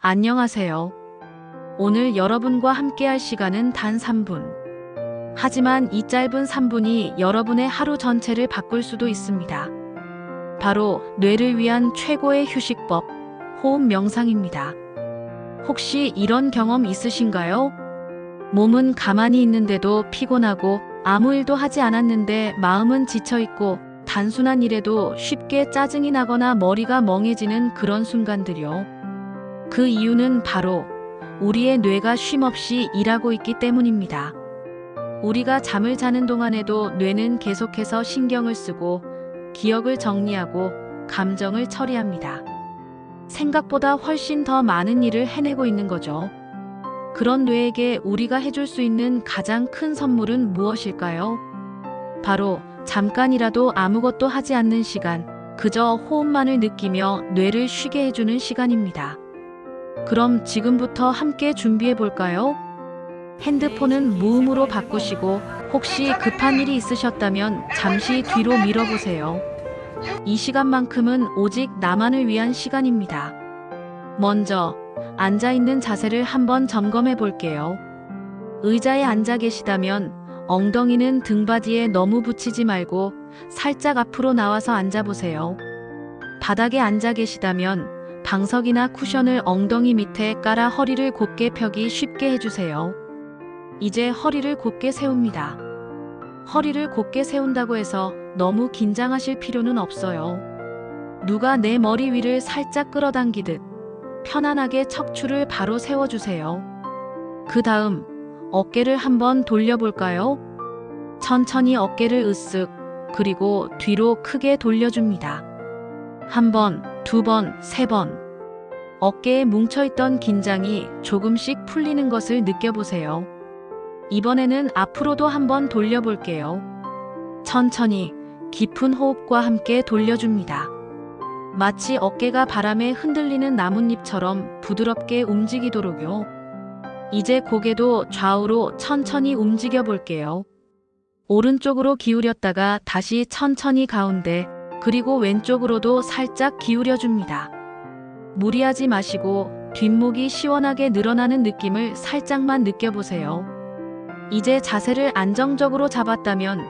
안녕하세요. 오늘 여러분과 함께할 시간은 단 3분. 하지만 이 짧은 3분이 여러분의 하루 전체를 바꿀 수도 있습니다. 바로 뇌를 위한 최고의 휴식법, 호흡 명상입니다. 혹시 이런 경험 있으신가요? 몸은 가만히 있는데도 피곤하고 아무 일도 하지 않았는데 마음은 지쳐있고 단순한 일에도 쉽게 짜증이 나거나 머리가 멍해지는 그런 순간들이요. 그 이유는 바로 우리의 뇌가 쉼없이 일하고 있기 때문입니다. 우리가 잠을 자는 동안에도 뇌는 계속해서 신경을 쓰고 기억을 정리하고 감정을 처리합니다. 생각보다 훨씬 더 많은 일을 해내고 있는 거죠. 그런 뇌에게 우리가 해줄 수 있는 가장 큰 선물은 무엇일까요? 바로 잠깐이라도 아무것도 하지 않는 시간, 그저 호흡만을 느끼며 뇌를 쉬게 해주는 시간입니다. 그럼 지금부터 함께 준비해 볼까요? 핸드폰은 무음으로 바꾸시고 혹시 급한 일이 있으셨다면 잠시 뒤로 밀어보세요. 이 시간만큼은 오직 나만을 위한 시간입니다. 먼저 앉아있는 자세를 한번 점검해 볼게요. 의자에 앉아 계시다면 엉덩이는 등받이에 너무 붙이지 말고 살짝 앞으로 나와서 앉아보세요. 바닥에 앉아 계시다면 방석이나 쿠션을 엉덩이 밑에 깔아 허리를 곧게 펴기 쉽게 해주세요. 이제 허리를 곧게 세웁니다. 허리를 곧게 세운다고 해서 너무 긴장하실 필요는 없어요. 누가 내 머리 위를 살짝 끌어당기듯 편안하게 척추를 바로 세워주세요. 그 다음 어깨를 한번 돌려볼까요? 천천히 어깨를 으쓱, 그리고 뒤로 크게 돌려줍니다. 한 번, 두 번, 세 번. 어깨에 뭉쳐있던 긴장이 조금씩 풀리는 것을 느껴보세요. 이번에는 앞으로도 한번 돌려볼게요. 천천히 깊은 호흡과 함께 돌려줍니다. 마치 어깨가 바람에 흔들리는 나뭇잎처럼 부드럽게 움직이도록요. 이제 고개도 좌우로 천천히 움직여 볼게요. 오른쪽으로 기울였다가 다시 천천히 가운데, 그리고 왼쪽으로도 살짝 기울여줍니다. 무리하지 마시고 뒷목이 시원하게 늘어나는 느낌을 살짝만 느껴보세요. 이제 자세를 안정적으로 잡았다면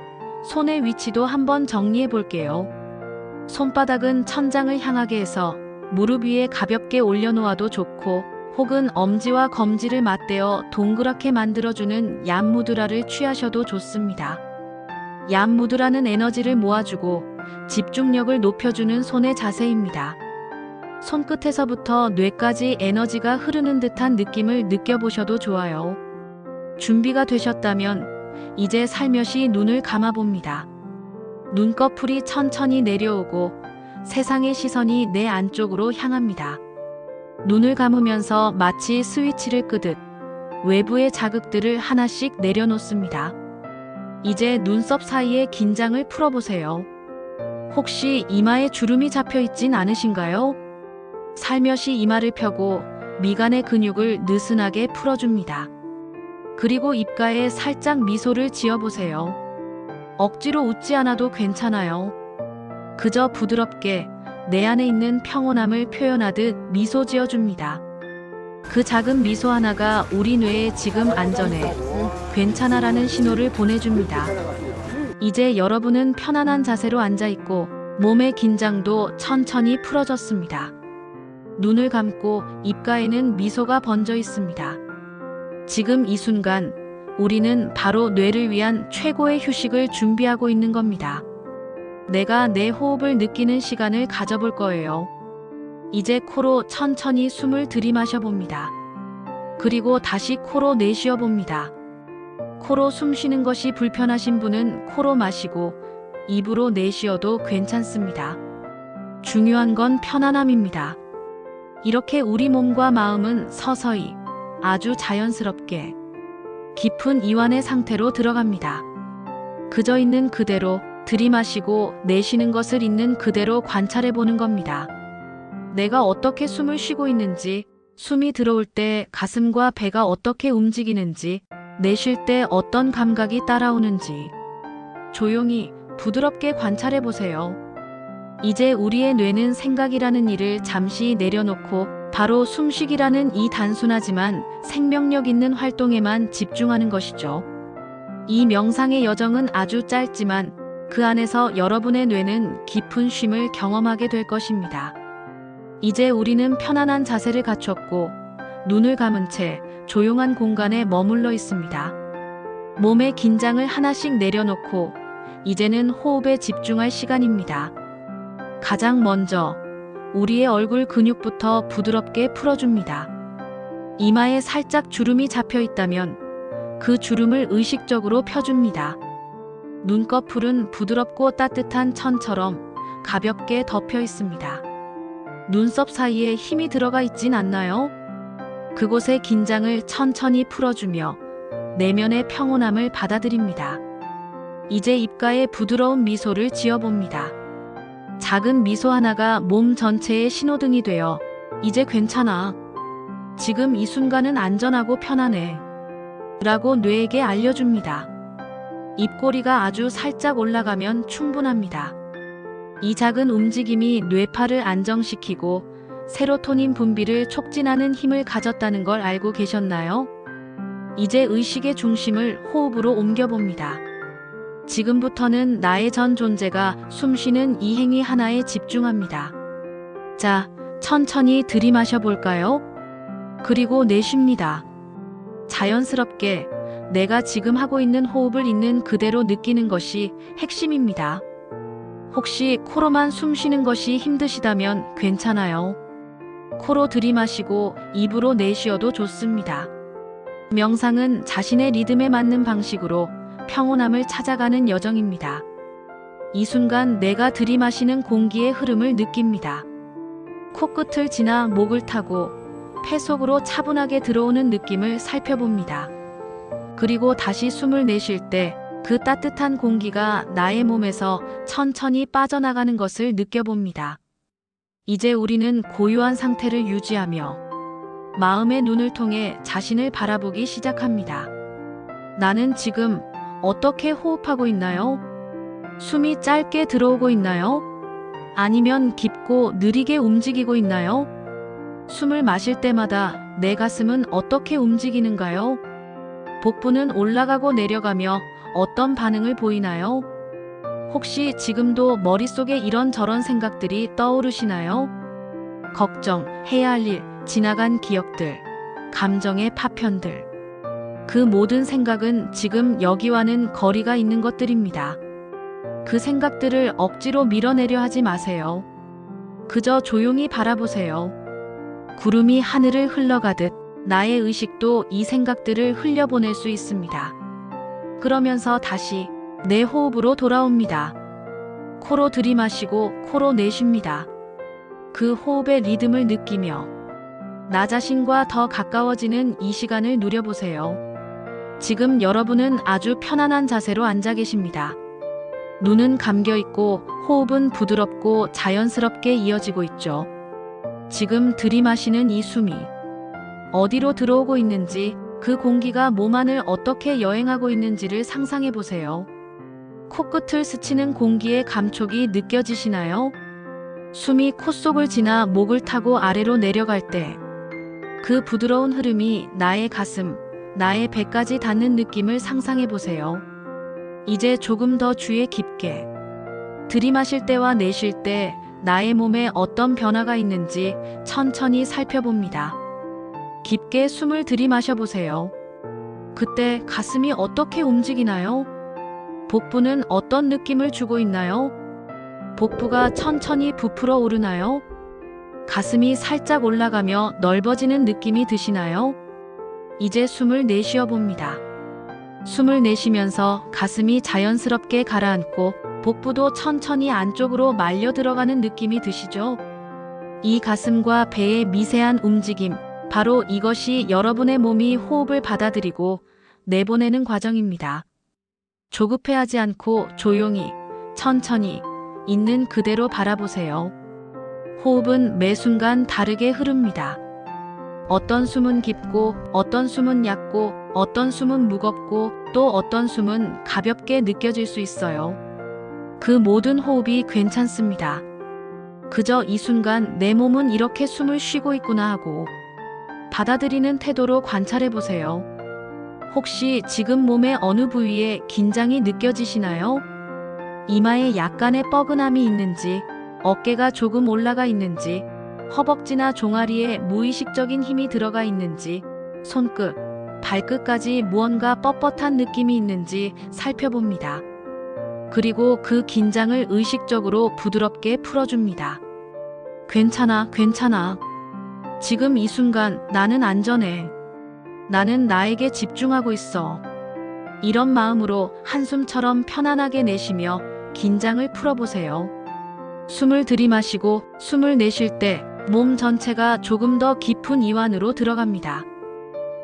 손의 위치도 한번 정리해 볼게요. 손바닥은 천장을 향하게 해서 무릎 위에 가볍게 올려놓아도 좋고, 혹은 엄지와 검지를 맞대어 동그랗게 만들어주는 얀무드라를 취하셔도 좋습니다. 얀무드라는 에너지를 모아주고 집중력을 높여주는 손의 자세입니다. 손끝에서부터 뇌까지 에너지가 흐르는 듯한 느낌을 느껴보셔도 좋아요. 준비가 되셨다면 이제 살며시 눈을 감아봅니다. 눈꺼풀이 천천히 내려오고 세상의 시선이 내 안쪽으로 향합니다. 눈을 감으면서 마치 스위치를 끄듯 외부의 자극들을 하나씩 내려놓습니다. 이제 눈썹 사이의 긴장을 풀어보세요. 혹시 이마에 주름이 잡혀 있진 않으신가요? 살며시 이마를 펴고 미간의 근육을 느슨하게 풀어줍니다. 그리고 입가에 살짝 미소를 지어보세요. 억지로 웃지 않아도 괜찮아요. 그저 부드럽게 내 안에 있는 평온함을 표현하듯 미소 지어줍니다. 그 작은 미소 하나가 우리 뇌에 지금 안전해, 괜찮아라는 신호를 보내줍니다. 이제 여러분은 편안한 자세로 앉아있고 몸의 긴장도 천천히 풀어졌습니다. 눈을 감고 입가에는 미소가 번져 있습니다. 지금 이 순간 우리는 바로 뇌를 위한 최고의 휴식을 준비하고 있는 겁니다. 내가 내 호흡을 느끼는 시간을 가져볼 거예요. 이제 코로 천천히 숨을 들이마셔 봅니다. 그리고 다시 코로 내쉬어 봅니다. 코로 숨 쉬는 것이 불편하신 분은 코로 마시고 입으로 내쉬어도 괜찮습니다. 중요한 건 편안함입니다. 이렇게 우리 몸과 마음은 서서히 아주 자연스럽게 깊은 이완의 상태로 들어갑니다. 그저 있는 그대로 들이마시고 내쉬는 것을 있는 그대로 관찰해 보는 겁니다. 내가 어떻게 숨을 쉬고 있는지, 숨이 들어올 때 가슴과 배가 어떻게 움직이는지, 내쉴 때 어떤 감각이 따라오는지 조용히 부드럽게 관찰해 보세요. 이제 우리의 뇌는 생각이라는 일을 잠시 내려놓고 바로 숨쉬기라는 이 단순하지만 생명력 있는 활동에만 집중하는 것이죠. 이 명상의 여정은 아주 짧지만 그 안에서 여러분의 뇌는 깊은 쉼을 경험하게 될 것입니다. 이제 우리는 편안한 자세를 갖췄고 눈을 감은 채 조용한 공간에 머물러 있습니다. 몸의 긴장을 하나씩 내려놓고 이제는 호흡에 집중할 시간입니다. 가장 먼저 우리의 얼굴 근육부터 부드럽게 풀어줍니다. 이마에 살짝 주름이 잡혀 있다면 그 주름을 의식적으로 펴줍니다. 눈꺼풀은 부드럽고 따뜻한 천처럼 가볍게 덮여 있습니다. 눈썹 사이에 힘이 들어가 있진 않나요? 그곳의 긴장을 천천히 풀어주며 내면의 평온함을 받아들입니다. 이제 입가에 부드러운 미소를 지어봅니다. 작은 미소 하나가 몸 전체의 신호등이 되어 이제 괜찮아. 지금 이 순간은 안전하고 편안해. 라고 뇌에게 알려줍니다. 입꼬리가 아주 살짝 올라가면 충분합니다. 이 작은 움직임이 뇌파를 안정시키고 세로토닌 분비를 촉진하는 힘을 가졌다는 걸 알고 계셨나요? 이제 의식의 중심을 호흡으로 옮겨봅니다. 지금부터는 나의 전 존재가 숨쉬는 이 행위 하나에 집중합니다. 자, 천천히 들이마셔 볼까요? 그리고 내쉽니다. 자연스럽게 내가 지금 하고 있는 호흡을 있는 그대로 느끼는 것이 핵심입니다. 혹시 코로만 숨 쉬는 것이 힘드시다면 괜찮아요. 코로 들이마시고 입으로 내쉬어도 좋습니다. 명상은 자신의 리듬에 맞는 방식으로 평온함을 찾아가는 여정입니다. 이 순간 내가 들이마시는 공기의 흐름을 느낍니다. 코끝을 지나 목을 타고 폐 속으로 차분하게 들어오는 느낌을 살펴봅니다. 그리고 다시 숨을 내쉴 때 그 따뜻한 공기가 나의 몸에서 천천히 빠져나가는 것을 느껴봅니다. 이제 우리는 고요한 상태를 유지하며 마음의 눈을 통해 자신을 바라보기 시작합니다. 나는 지금 어떻게 호흡하고 있나요? 숨이 짧게 들어오고 있나요? 아니면 깊고 느리게 움직이고 있나요? 숨을 마실 때마다 내 가슴은 어떻게 움직이는가요? 복부는 올라가고 내려가며 어떤 반응을 보이나요? 혹시 지금도 머릿속에 이런저런 생각들이 떠오르시나요? 걱정, 해야 할 일, 지나간 기억들, 감정의 파편들. 그 모든 생각은 지금 여기와는 거리가 있는 것들입니다. 그 생각들을 억지로 밀어내려 하지 마세요. 그저 조용히 바라보세요. 구름이 하늘을 흘러가듯 나의 의식도 이 생각들을 흘려보낼 수 있습니다. 그러면서 다시 내 호흡으로 돌아옵니다. 코로 들이마시고 코로 내쉽니다. 그 호흡의 리듬을 느끼며 나 자신과 더 가까워지는 이 시간을 누려보세요. 지금 여러분은 아주 편안한 자세로 앉아 계십니다. 눈은 감겨 있고 호흡은 부드럽고 자연스럽게 이어지고 있죠. 지금 들이마시는 이 숨이 어디로 들어오고 있는지, 그 공기가 몸 안을 어떻게 여행하고 있는지를 상상해 보세요. 코끝을 스치는 공기의 감촉이 느껴지시나요? 숨이 콧속을 지나 목을 타고 아래로 내려갈 때 그 부드러운 흐름이 나의 가슴, 나의 배까지 닿는 느낌을 상상해 보세요. 이제 조금 더 주의 깊게 들이마실 때와 내쉴 때 나의 몸에 어떤 변화가 있는지 천천히 살펴봅니다. 깊게 숨을 들이마셔 보세요. 그때 가슴이 어떻게 움직이나요? 복부는 어떤 느낌을 주고 있나요? 복부가 천천히 부풀어 오르나요? 가슴이 살짝 올라가며 넓어지는 느낌이 드시나요? 이제 숨을 내쉬어 봅니다. 숨을 내쉬면서 가슴이 자연스럽게 가라앉고 복부도 천천히 안쪽으로 말려 들어가는 느낌이 드시죠? 이 가슴과 배의 미세한 움직임, 바로 이것이 여러분의 몸이 호흡을 받아들이고 내보내는 과정입니다. 조급해하지 않고 조용히, 천천히, 있는 그대로 바라보세요. 호흡은 매 순간 다르게 흐릅니다. 어떤 숨은 깊고, 어떤 숨은 얕고, 어떤 숨은 무겁고, 또 어떤 숨은 가볍게 느껴질 수 있어요. 그 모든 호흡이 괜찮습니다. 그저 이 순간 내 몸은 이렇게 숨을 쉬고 있구나 하고 받아들이는 태도로 관찰해 보세요. 혹시 지금 몸의 어느 부위에 긴장이 느껴지시나요? 이마에 약간의 뻐근함이 있는지, 어깨가 조금 올라가 있는지, 허벅지나 종아리에 무의식적인 힘이 들어가 있는지, 손끝, 발끝까지 무언가 뻣뻣한 느낌이 있는지 살펴봅니다. 그리고 그 긴장을 의식적으로 부드럽게 풀어줍니다. 괜찮아, 괜찮아. 지금 이 순간 나는 안전해. 나는 나에게 집중하고 있어. 이런 마음으로 한숨처럼 편안하게 내쉬며 긴장을 풀어보세요. 숨을 들이마시고 숨을 내쉴 때 몸 전체가 조금 더 깊은 이완으로 들어갑니다.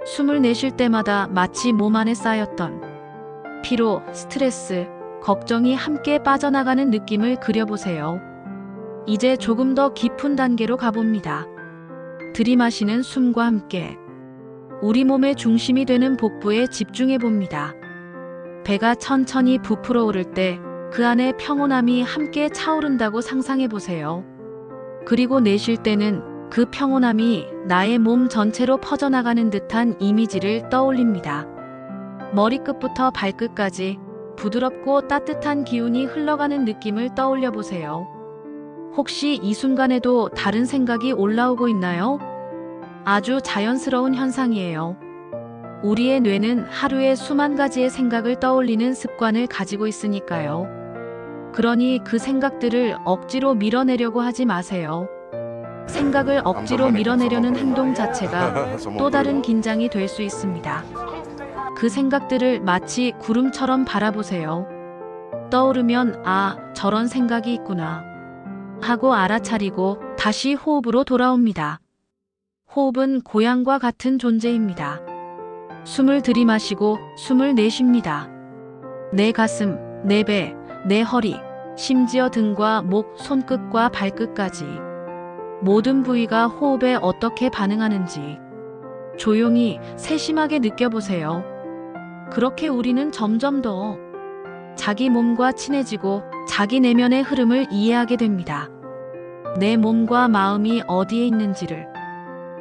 숨을 내쉴 때마다 마치 몸 안에 쌓였던 피로, 스트레스, 걱정이 함께 빠져나가는 느낌을 그려보세요. 이제 조금 더 깊은 단계로 가봅니다. 들이마시는 숨과 함께 우리 몸의 중심이 되는 복부에 집중해 봅니다. 배가 천천히 부풀어 오를 때 그 안에 평온함이 함께 차오른다고 상상해 보세요. 그리고 내쉴 때는 그 평온함이 나의 몸 전체로 퍼져나가는 듯한 이미지를 떠올립니다. 머리끝부터 발끝까지 부드럽고 따뜻한 기운이 흘러가는 느낌을 떠올려 보세요. 혹시 이 순간에도 다른 생각이 올라오고 있나요? 아주 자연스러운 현상이에요. 우리의 뇌는 하루에 수만 가지의 생각을 떠올리는 습관을 가지고 있으니까요. 그러니 그 생각들을 억지로 밀어내려고 하지 마세요. 생각을 억지로 밀어내려는 행동 자체가 또 다른 긴장이 될 수 있습니다. 그 생각들을 마치 구름처럼 바라보세요. 떠오르면 아, 저런 생각이 있구나 하고 알아차리고 다시 호흡으로 돌아옵니다. 호흡은 고향과 같은 존재입니다. 숨을 들이마시고 숨을 내쉽니다. 내 가슴, 내 배, 내 허리, 심지어 등과 목, 손끝과 발끝까지 모든 부위가 호흡에 어떻게 반응하는지 조용히 세심하게 느껴보세요. 그렇게 우리는 점점 더 자기 몸과 친해지고 자기 내면의 흐름을 이해하게 됩니다. 내 몸과 마음이 어디에 있는지를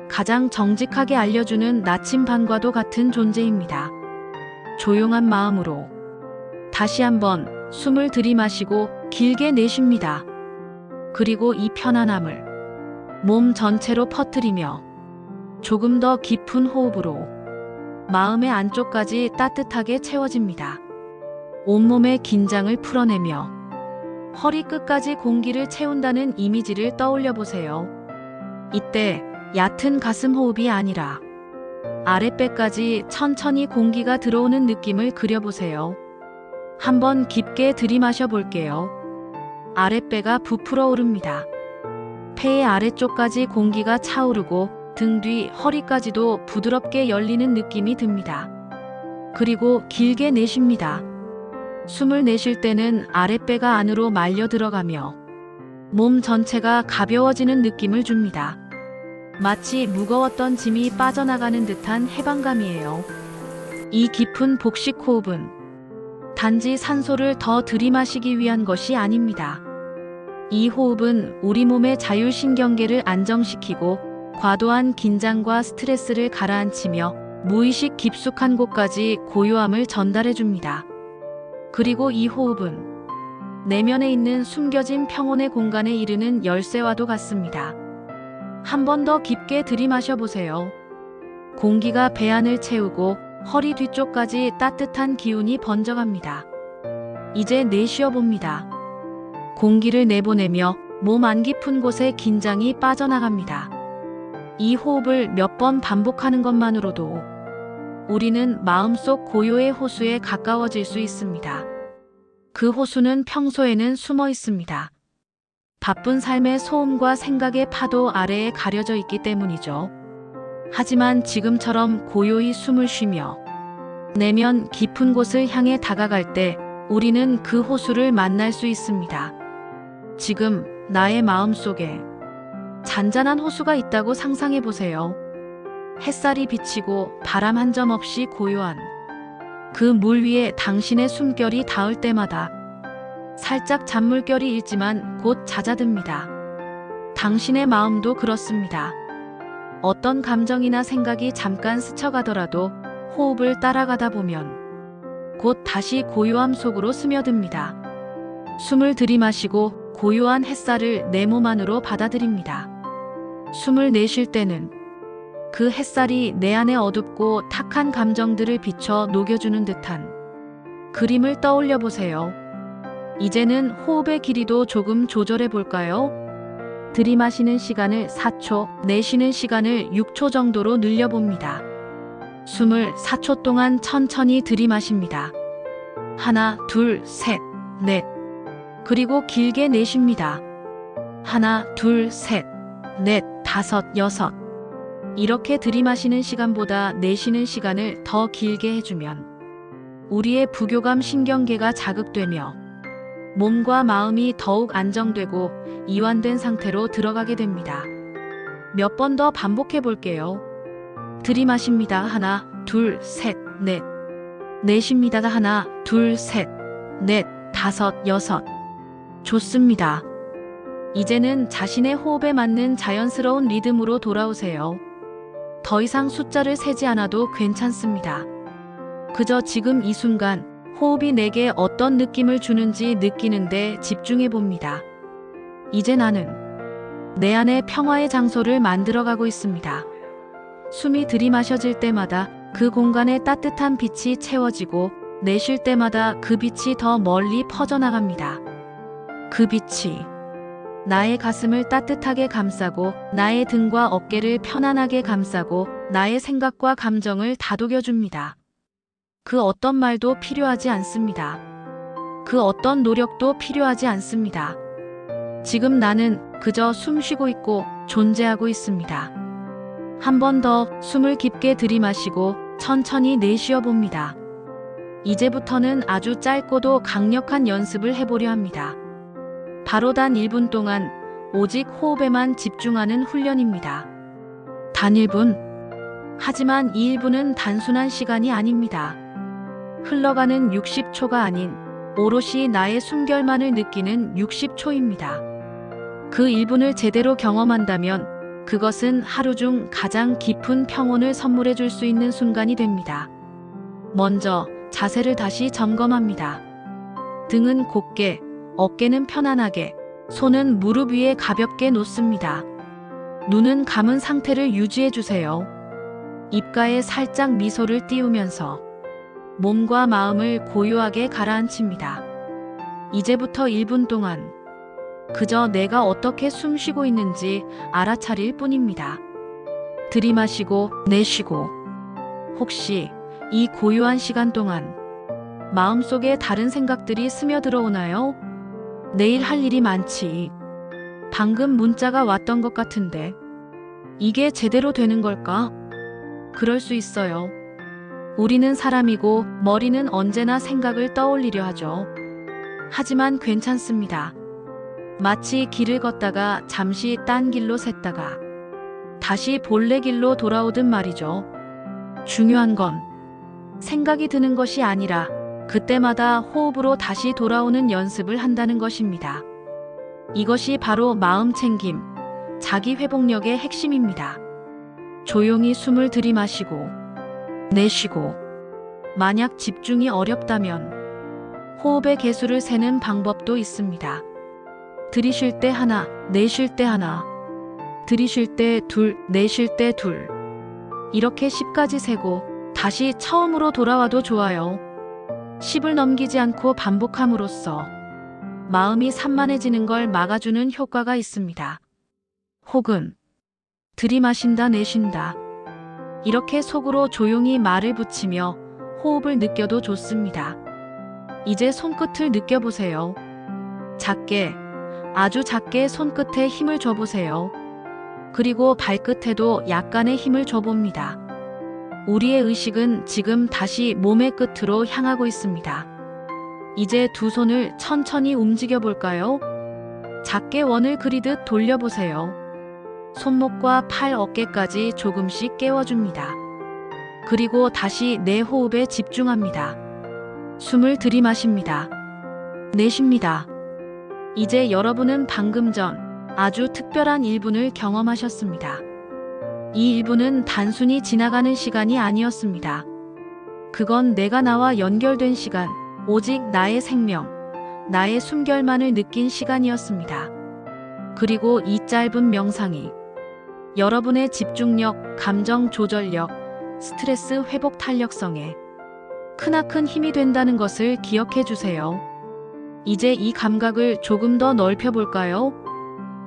가장 정직하게 알려주는 나침반과도 같은 존재입니다. 조용한 마음으로 다시 한번 숨을 들이마시고 길게 내쉽니다. 그리고 이 편안함을 몸 전체로 퍼뜨리며 조금 더 깊은 호흡으로 마음의 안쪽까지 따뜻하게 채워집니다. 온몸의 긴장을 풀어내며 허리 끝까지 공기를 채운다는 이미지를 떠올려 보세요. 이때 얕은 가슴 호흡이 아니라 아랫배까지 천천히 공기가 들어오는 느낌을 그려보세요. 한번 깊게 들이마셔 볼게요. 아랫배가 부풀어 오릅니다. 폐의 아래쪽까지 공기가 차오르고 등 뒤 허리까지도 부드럽게 열리는 느낌이 듭니다. 그리고 길게 내쉽니다. 숨을 내쉴 때는 아랫배가 안으로 말려 들어가며 몸 전체가 가벼워지는 느낌을 줍니다. 마치 무거웠던 짐이 빠져나가는 듯한 해방감이에요. 이 깊은 복식 호흡은 단지 산소를 더 들이마시기 위한 것이 아닙니다. 이 호흡은 우리 몸의 자율신경계를 안정시키고 과도한 긴장과 스트레스를 가라앉히며 무의식 깊숙한 곳까지 고요함을 전달해 줍니다. 그리고 이 호흡은 내면에 있는 숨겨진 평온의 공간에 이르는 열쇠와도 같습니다. 한 번 더 깊게 들이마셔 보세요. 공기가 배 안을 채우고 허리 뒤쪽까지 따뜻한 기운이 번져갑니다. 이제 내쉬어 봅니다. 공기를 내보내며 몸 안 깊은 곳에 긴장이 빠져나갑니다. 이 호흡을 몇 번 반복하는 것만으로도 우리는 마음속 고요의 호수에 가까워질 수 있습니다. 그 호수는 평소에는 숨어 있습니다. 바쁜 삶의 소음과 생각의 파도 아래에 가려져 있기 때문이죠. 하지만 지금처럼 고요히 숨을 쉬며 내면 깊은 곳을 향해 다가갈 때 우리는 그 호수를 만날 수 있습니다. 지금 나의 마음 속에 잔잔한 호수가 있다고 상상해 보세요. 햇살이 비치고 바람 한 점 없이 고요한 그 물 위에 당신의 숨결이 닿을 때마다 살짝 잔물결이 일지만 곧 잦아듭니다. 당신의 마음도 그렇습니다. 어떤 감정이나 생각이 잠깐 스쳐가더라도 호흡을 따라가다 보면 곧 다시 고요함 속으로 스며듭니다. 숨을 들이마시고 고요한 햇살을 내 몸 안으로 받아들입니다. 숨을 내쉴 때는 그 햇살이 내 안에 어둡고 탁한 감정들을 비춰 녹여주는 듯한 그림을 떠올려 보세요. 이제는 호흡의 길이도 조금 조절해 볼까요? 들이마시는 시간을 4초, 내쉬는 시간을 6초 정도로 늘려봅니다. 숨을 4초 동안 천천히 들이마십니다. 하나, 둘, 셋, 넷. 그리고 길게 내쉽니다. 하나, 둘, 셋, 넷, 다섯, 여섯. 이렇게 들이마시는 시간보다 내쉬는 시간을 더 길게 해주면 우리의 부교감 신경계가 자극되며 몸과 마음이 더욱 안정되고 이완된 상태로 들어가게 됩니다. 몇 번 더 반복해 볼게요. 들이마십니다. 하나, 둘, 셋, 넷. 내쉽니다. 하나, 둘, 셋, 넷, 다섯, 여섯. 좋습니다. 이제는 자신의 호흡에 맞는 자연스러운 리듬으로 돌아오세요. 더 이상 숫자를 세지 않아도 괜찮습니다. 그저 지금 이 순간 호흡이 내게 어떤 느낌을 주는지 느끼는데 집중해 봅니다. 이제 나는 내 안에 평화의 장소를 만들어가고 있습니다. 숨이 들이마셔질 때마다 그 공간에 따뜻한 빛이 채워지고 내쉴 때마다 그 빛이 더 멀리 퍼져나갑니다. 그 빛이 나의 가슴을 따뜻하게 감싸고 나의 등과 어깨를 편안하게 감싸고 나의 생각과 감정을 다독여줍니다. 그 어떤 말도 필요하지 않습니다. 그 어떤 노력도 필요하지 않습니다. 지금 나는 그저 숨 쉬고 있고 존재하고 있습니다. 한 번 더 숨을 깊게 들이마시고 천천히 내쉬어 봅니다. 이제부터는 아주 짧고도 강력한 연습을 해보려 합니다. 바로 단 1분 동안 오직 호흡에만 집중하는 훈련입니다. 단 1분. 하지만 이 1분은 단순한 시간이 아닙니다. 흘러가는 60초가 아닌 오롯이 나의 숨결만을 느끼는 60초입니다. 그 1분을 제대로 경험한다면 그것은 하루 중 가장 깊은 평온을 선물해 줄 수 있는 순간이 됩니다. 먼저 자세를 다시 점검합니다. 등은 곧게, 어깨는 편안하게, 손은 무릎 위에 가볍게 놓습니다. 눈은 감은 상태를 유지해 주세요. 입가에 살짝 미소를 띄우면서 몸과 마음을 고요하게 가라앉힙니다. 이제부터 1분 동안 그저 내가 어떻게 숨 쉬고 있는지 알아차릴 뿐입니다. 들이마시고 내쉬고. 혹시 이 고요한 시간 동안 마음속에 다른 생각들이 스며들어 오나요? 내일 할 일이 많지. 방금 문자가 왔던 것 같은데. 이게 제대로 되는 걸까? 그럴 수 있어요. 우리는 사람이고 머리는 언제나 생각을 떠올리려 하죠. 하지만 괜찮습니다. 마치 길을 걷다가 잠시 딴 길로 샜다가 다시 본래 길로 돌아오듯 말이죠. 중요한 건 생각이 드는 것이 아니라 그때마다 호흡으로 다시 돌아오는 연습을 한다는 것입니다. 이것이 바로 마음 챙김, 자기 회복력의 핵심입니다. 조용히 숨을 들이마시고 내쉬고. 만약 집중이 어렵다면 호흡의 개수를 세는 방법도 있습니다. 들이쉴 때 하나, 내쉴 때 하나. 들이쉴 때 둘, 내쉴 때 둘. 이렇게 10까지 세고 다시 처음으로 돌아와도 좋아요. 10을 넘기지 않고 반복함으로써 마음이 산만해지는 걸 막아주는 효과가 있습니다. 혹은 들이마신다 내쉰다. 이렇게 속으로 조용히 말을 붙이며 호흡을 느껴도 좋습니다. 이제 손끝을 느껴보세요. 작게, 아주 작게 손끝에 힘을 줘보세요. 그리고 발끝에도 약간의 힘을 줘봅니다. 우리의 의식은 지금 다시 몸의 끝으로 향하고 있습니다. 이제 두 손을 천천히 움직여 볼까요? 작게 원을 그리듯 돌려보세요. 손목과 팔, 어깨까지 조금씩 깨워줍니다. 그리고 다시 내 호흡에 집중합니다. 숨을 들이마십니다. 내쉽니다. 이제 여러분은 방금 전 아주 특별한 1분을 경험하셨습니다. 이 1분은 단순히 지나가는 시간이 아니었습니다. 그건 내가 나와 연결된 시간, 오직 나의 생명, 나의 숨결만을 느낀 시간이었습니다. 그리고 이 짧은 명상이 여러분의 집중력, 감정 조절력, 스트레스 회복 탄력성에 크나큰 힘이 된다는 것을 기억해 주세요. 이제 이 감각을 조금 더 넓혀 볼까요?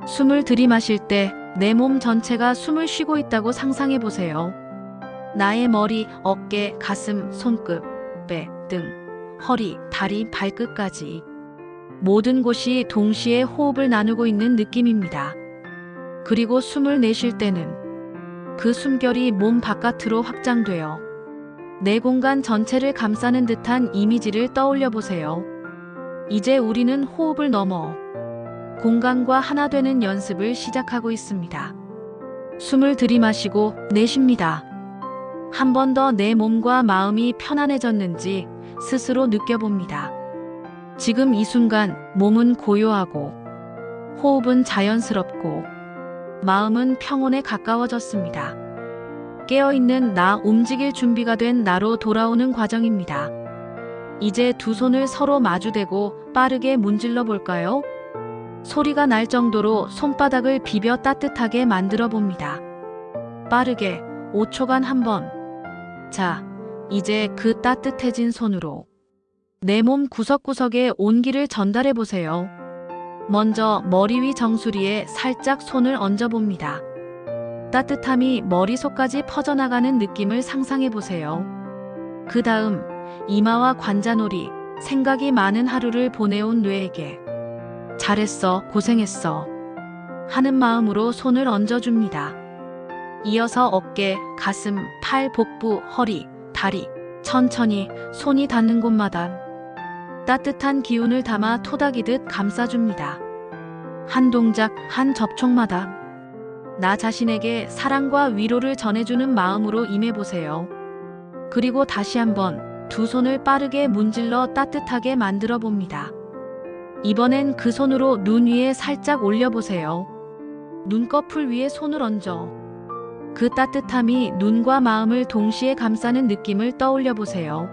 숨을 들이마실 때 내 몸 전체가 숨을 쉬고 있다고 상상해 보세요. 나의 머리, 어깨, 가슴, 손끝, 배, 등, 허리, 다리, 발끝까지 모든 곳이 동시에 호흡을 나누고 있는 느낌입니다. 그리고 숨을 내쉴 때는 그 숨결이 몸 바깥으로 확장되어 내 공간 전체를 감싸는 듯한 이미지를 떠올려 보세요. 이제 우리는 호흡을 넘어 공간과 하나 되는 연습을 시작하고 있습니다. 숨을 들이마시고 내쉽니다. 한 번 더 내 몸과 마음이 편안해졌는지 스스로 느껴봅니다. 지금 이 순간 몸은 고요하고 호흡은 자연스럽고 마음은 평온에 가까워졌습니다. 깨어있는 나, 움직일 준비가 된 나로 돌아오는 과정입니다. 이제 두 손을 서로 마주대고 빠르게 문질러 볼까요? 소리가 날 정도로 손바닥을 비벼 따뜻하게 만들어 봅니다. 빠르게 5초간 한 번. 자, 이제 그 따뜻해진 손으로 내 몸 구석구석에 온기를 전달해 보세요. 먼저 머리 위 정수리에 살짝 손을 얹어 봅니다. 따뜻함이 머리속까지 퍼져나가는 느낌을 상상해 보세요. 그 다음 이마와 관자놀이, 생각이 많은 하루를 보내온 뇌에게 잘했어, 고생했어 하는 마음으로 손을 얹어줍니다. 이어서 어깨, 가슴, 팔, 복부, 허리, 다리, 천천히 손이 닿는 곳마다 따뜻한 기운을 담아 토닥이듯 감싸줍니다. 한 동작, 한 접촉마다 나 자신에게 사랑과 위로를 전해주는 마음으로 임해보세요. 그리고 다시 한번 두 손을 빠르게 문질러 따뜻하게 만들어 봅니다. 이번엔 그 손으로 눈 위에 살짝 올려보세요. 눈꺼풀 위에 손을 얹어 그 따뜻함이 눈과 마음을 동시에 감싸는 느낌을 떠올려 보세요.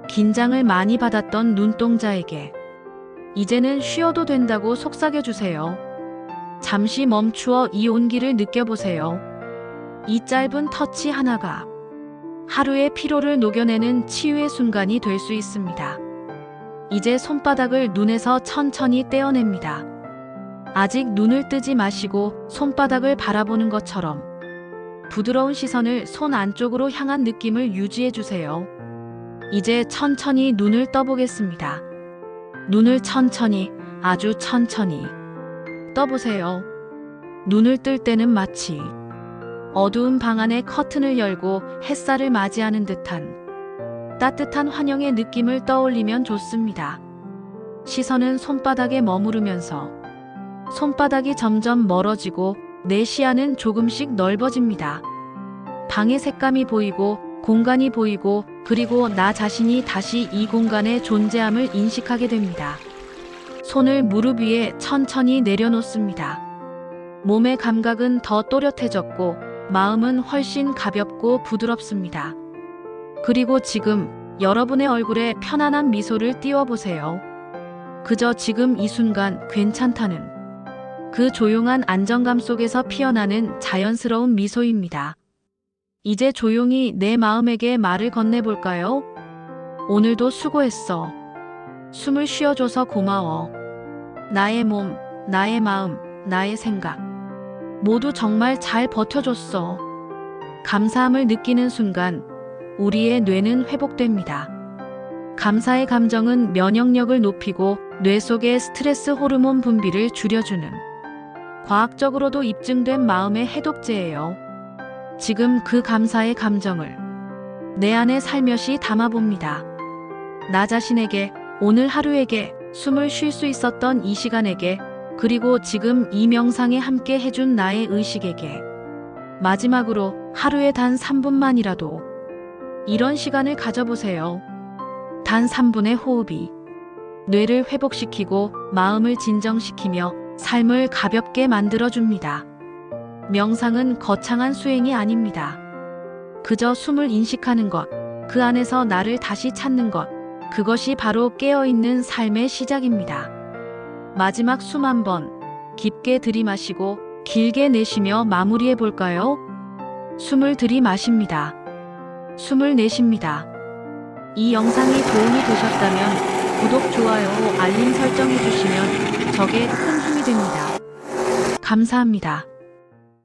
긴장을 많이 받았던 눈동자에게 이제는 쉬어도 된다고 속삭여주세요. 잠시 멈추어 이 온기를 느껴보세요. 이 짧은 터치 하나가 하루의 피로를 녹여내는 치유의 순간이 될 수 있습니다. 이제 손바닥을 눈에서 천천히 떼어냅니다. 아직 눈을 뜨지 마시고 손바닥을 바라보는 것처럼 부드러운 시선을 손 안쪽으로 향한 느낌을 유지해 주세요. 이제 천천히 눈을 떠보겠습니다. 눈을 천천히, 아주 천천히 떠보세요. 눈을 뜰 때는 마치 어두운 방 안에 커튼을 열고 햇살을 맞이하는 듯한 따뜻한 환영의 느낌을 떠올리면 좋습니다. 시선은 손바닥에 머무르면서 손바닥이 점점 멀어지고 내 시야는 조금씩 넓어집니다. 방의 색감이 보이고 공간이 보이고 그리고 나 자신이 다시 이 공간의 존재함을 인식하게 됩니다. 손을 무릎 위에 천천히 내려놓습니다. 몸의 감각은 더 또렷해졌고 마음은 훨씬 가볍고 부드럽습니다. 그리고 지금 여러분의 얼굴에 편안한 미소를 띄워보세요. 그저 지금 이 순간 괜찮다는 그 조용한 안정감 속에서 피어나는 자연스러운 미소입니다. 이제 조용히 내 마음에게 말을 건네볼까요? 오늘도 수고했어. 숨을 쉬어줘서 고마워. 나의 몸, 나의 마음, 나의 생각 모두 정말 잘 버텨줬어. 감사함을 느끼는 순간 우리의 뇌는 회복됩니다. 감사의 감정은 면역력을 높이고 뇌 속의 스트레스 호르몬 분비를 줄여주는 과학적으로도 입증된 마음의 해독제예요. 지금 그 감사의 감정을 내 안에 살며시 담아봅니다. 나 자신에게, 오늘 하루에게, 숨을 쉴 수 있었던 이 시간에게, 그리고 지금 이 명상에 함께 해준 나의 의식에게, 마지막으로 하루에 단 3분만이라도 이런 시간을 가져보세요. 단 3분의 호흡이 뇌를 회복시키고 마음을 진정시키며 삶을 가볍게 만들어줍니다. 명상은 거창한 수행이 아닙니다. 그저 숨을 인식하는 것, 그 안에서 나를 다시 찾는 것, 그것이 바로 깨어있는 삶의 시작입니다. 마지막 숨 한 번 깊게 들이마시고 길게 내쉬며 마무리해 볼까요? 숨을 들이마십니다. 숨을 내쉽니다. 이 영상이 도움이 되셨다면 구독, 좋아요, 알림 설정해 주시면 저게 큰 힘이 됩니다. 감사합니다.